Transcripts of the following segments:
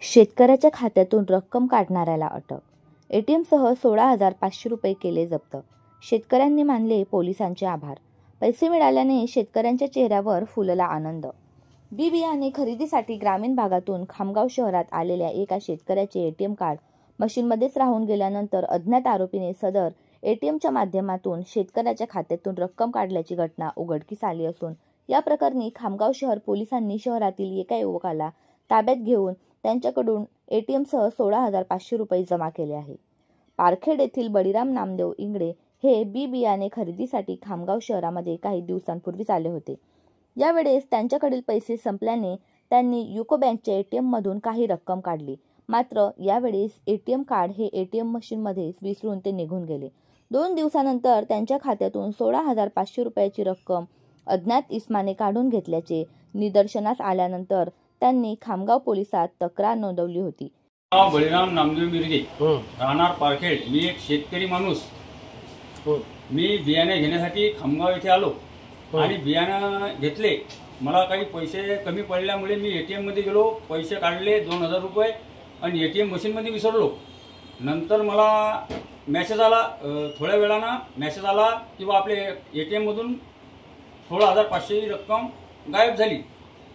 शेतकऱ्याच्या खात्यातून रक्कम काढणाऱ्याला अटक. एटीएमसह 16,500 रुपये केले जप्त. शेतकऱ्यांनी मानले पोलिसांचे आभार. पैसे मिळाल्याने शेतकऱ्यांच्या चेहऱ्यावर फुलला आनंद. बी बियाणे खरेदीसाठी ग्रामीण भागातून खामगाव शहरात आलेल्या एका शेतकऱ्याचे एटीएम कार्ड मशीनमध्येच राहून गेल्यानंतर अज्ञात आरोपीने सदर एटीएमच्या माध्यमातून शेतकऱ्याच्या खात्यातून रक्कम काढल्याची घटना उघडकीस आली असून या प्रकरणी खामगाव शहर पोलिसांनी शहरातील एका युवकाला ताब्यात घेऊन त्यांच्याकडून एटीएमसह 16,500 रुपये जमा केले आहे. पारखेड येथील बळीराम नामदेव इंगळे हे बी बियाणे खरेदीसाठी खामगाव शहरामध्ये काही दिवसांपूर्वीच आले होते. यावेळेस त्यांच्याकडील पैसे संपल्याने त्यांनी युको बँकच्या एटीएम मधून काही रक्कम काढली. मात्र यावेळेस एटीएम कार्ड हे एटीएम मशीनमध्ये विसरून ते निघून गेले. 2 दिवसानंतर त्यांच्या खात्यातून 16,500 रुपयाची रक्कम अज्ञात इसमाने काढून घेतल्याचे निदर्शनास आल्यानंतर त्यांनी खामगाव पोलिसात तक्रार नोंदवली होती. बळीराम नामदेव मिरगे, राहणार पारखेड. मी एक शेतकरी माणूस. मी बियाणे घेण्यासाठी खामगाव येथे आलो आणि बियाणे घेतले. मला काही पैसे कमी पडल्यामुळे मी एटीएम मध्ये गेलो, पैसे काढले 2,000 रुपये आणि एटीएम मशीन मध्ये विसरलो. नंतर मला मेसेज आला, थोड्या वेळानं मेसेज आला की आपले एटीएम मधून 16,500 ही रक्कम गायब झाली.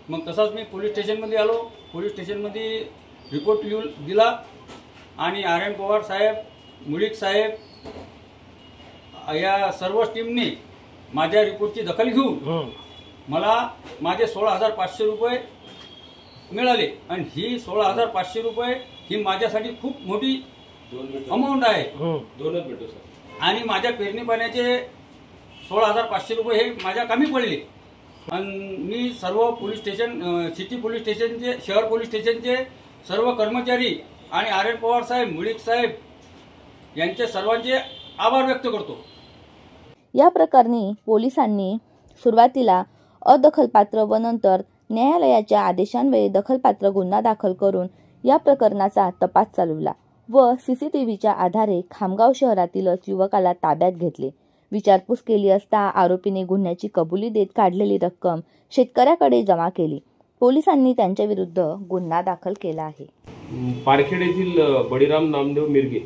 मग तसाच मी पोलीस स्टेशनमध्ये आलो. पोलीस स्टेशनमध्ये रिपोर्ट दिला आणि RN पवार साहेब, मुळीक साहेब या सर्व टीमने माझ्या रिपोर्टची दखल घेऊन मला माझे 16,500 रुपये मिळाले. आणि ही 16,500 रुपये ही माझ्यासाठी खूप मोठी अमाऊंट आहे. आणि माझ्या पेरणी पाण्याचे 16,500 रुपये हे माझ्या कमी पडले. आणि मी सर्व पोलीस स्टेशन, सिटी पोलीस स्टेशनचे, शहर पोलीस स्टेशनचे सर्व कर्मचारी आणि RN पवार साहेब, मुळीक साहेब यांचे सर्वांचे आभार व्यक्त करतो. या प्रकरणी पोलिसांनी सुरुवातीला अदखलपात्र व नंतर न्यायालयाच्या आदेशान्वये दखलपात्र गुन्हा दाखल करून या प्रकरणाचा तपास चालवला व CCTVच्या आधारे खामगाव शहरातीलच युवकाला ताब्यात घेतले. विचारपूस केली असता आरोपीने गुन्ह्याची कबुली देत काढलेली रक्कम शेतकऱ्याकडे जमा केली. पोलिसांनी त्यांच्या विरुद्ध गुन्हा दाखल केला आहे. पारखेड येथील बळीराम नामदेव मिरगे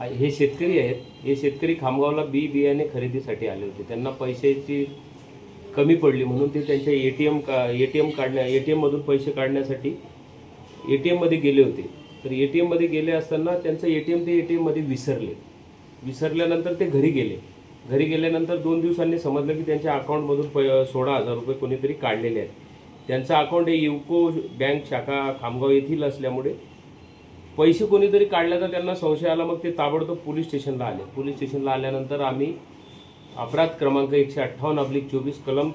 हे शेतकरी आहेत. हे शेतकरी खामगावला बी बियाणे खरेदीसाठी आले होते. त्यांना पैशाची कमी पडली म्हणून ते त्यांच्या एटीएम मधून पैसे काढण्यासाठी एटीएम मध्ये गेले होते. तर एटीएम मध्ये गेले असताना त्यांचं एटीएम मध्ये विसरल्यानंतर ते घरी गेले. घरी गेल्यानंतर 2 दिवसांनी समजलं की त्यांच्या अकाउंटमधून 16,000 रुपये कोणीतरी काढलेले आहेत. त्यांचं अकाउंट हे युको बँक शाखा खामगाव येथील असल्यामुळे पैसे कोणीतरी काढल्याचा त्यांना संशय आला. मग ते ताबडतोब पोलीस स्टेशनला आले. पोलीस स्टेशनला आल्यानंतर आम्ही अपराध क्रमांक 158/24 कलम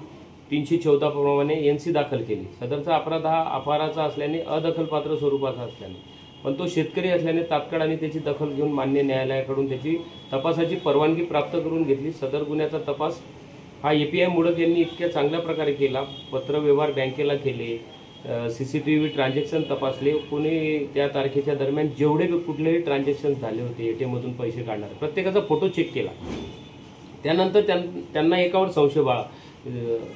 314 प्रमाणे NC दाखल केली. सदरचा अपराध हा अपराधाचा असल्याने अदखलपात्र स्वरूपाचा असल्याने पण तो शेतकरी असल्याने तात्काळ आणि त्याची दखल घेऊन मान्य न्यायालयाकडून त्याची तपासाची परवानगी प्राप्त करून घेतली. सदर गुन्ह्याचा तपास हा API मुळक यांनी इतक्या चांगल्या प्रकारे केला. पत्रव्यवहार बँकेला केले, CCTV ट्रान्झॅक्शन तपासले. कोणी त्या तारखेच्या दरम्यान जेवढे कुठलेही ट्रान्झॅक्शन झाले होते एटीएम मधून पैसे काढणारे प्रत्येकाचा फोटो चेक केला. त्यानंतर त्यांना एकावर संशय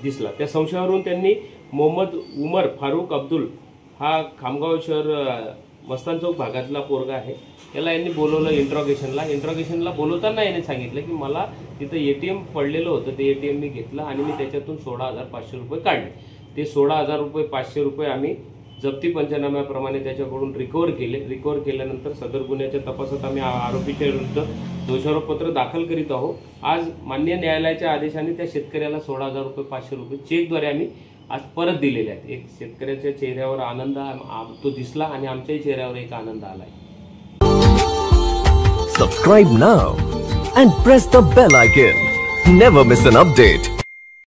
दिसला. त्या संशयावरून त्यांनी मोहम्मद उमर फारूक अब्दुल हा खामगाव शहर मस्तान चौक भागातला पोरगा आहे. त्याला यांनी बोलवलं इंट्रॉगेशनला बोलवताना याने सांगितलं की मला तिथं एटीएम पडलेलं होतं, ते एटीएम मी घेतलं आणि मी त्याच्यातून 16,500 रुपये काढले. ते 16,500 रुपये आम्ही जप्ती पंचनाम्याप्रमाणे त्याच्याकडून रिकव्हर केल्यानंतर सदर गुन्ह्याच्या तपासात आम्ही आरोपीच्या विरुद्ध दोषारोपपत्र दाखल करीत आहोत. आज मान्य न्यायालयाच्या आदेशाने त्या शेतकऱ्याला 16,500 रुपये चेकद्वारे आम्ही आज परत दिलेले आहेत. एक शेतकऱ्याच्या चेहऱ्यावर आनंद तो दिसला आणि आमच्याही चेहऱ्यावर एक आनंद आलाय. Subscribe now and press the bell icon. Never miss an update.